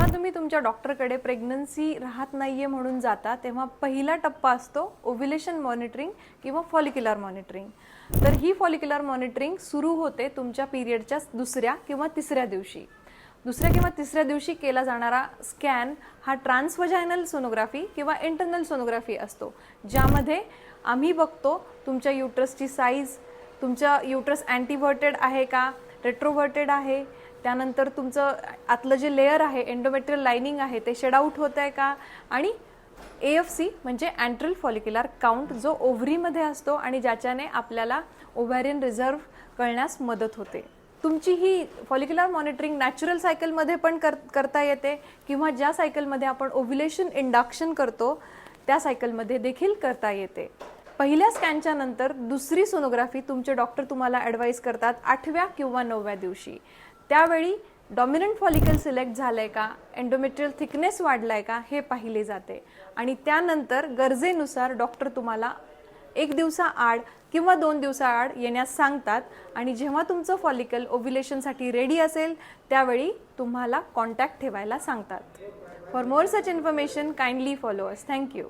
जेव्हा तुम्ही तुमच्या डॉक्टरकडे प्रेग्नन्सी राहत नाहीये म्हणून जाता तेव्हा पहिला टप्पा असतो ओव्ह्युलेशन मॉनिटरिंग किंवा फॉलिक्युलर मॉनिटरिंग. तर ही फॉलिक्युलर मॉनिटरिंग सुरू होते तुमच्या पिरियडच्या दुसऱ्या किंवा तिसऱ्या दिवशी केला जाणारा स्कॅन हा ट्रान्सव्हाजायनल सोनोग्राफी किंवा इंटरनल सोनोग्राफी असतो, ज्यामध्ये आम्ही बघतो तुमच्या युट्रसची साईज, तुमचा युट्रस अँटीव्हर्टेड आहे का, रेट्रोव्हर्टेड आहे, त्यानंतर तुमचं आतलं जे लेयर आहे एंडोमेट्रियल लाइनिंग आहे ते शेड आउट होत आहे का, आणि AFC म्हणजे अँट्रल फॉलिक्युलर काउंट जो ओव्हरीमध्ये असतो आणि ज्याच्याने आपल्याला ओव्हॅरियन रिझर्व्ह कळण्यास मदत होते. तुमची ही फॉलिक्युलर मॉनिटरिंग नॅचरल सायकलमध्ये पण करता येते किंवा ज्या सायकलमध्ये आपण ओव्ह्युलेशन इंडक्शन करतो त्या सायकलमध्ये देखील करता येते. पहिल्या स्कॅनच्या नंतर दुसरी सोनोग्राफी तुमचे डॉक्टर तुम्हाला ॲडवाईस करतात 8व्या किंवा 9व्या दिवशी. त्यावेळी डॉमिनंट फॉलिकल सिलेक्ट झालंय का, एंडोमेट्रियल थिकनेस वाढलाय का हे पाहिले जाते आणि त्यानंतर गरजेनुसार डॉक्टर तुम्हाला 1 दिवसाआड किंवा 2 दिवसाआड येण्यास सांगतात आणि जेव्हा तुमचं फॉलिकल ओव्ह्युलेशनसाठी रेडी असेल त्यावेळी तुम्हाला कॉन्टॅक्ट ठेवायला सांगतात. For more such information kindly follow us. Thank you.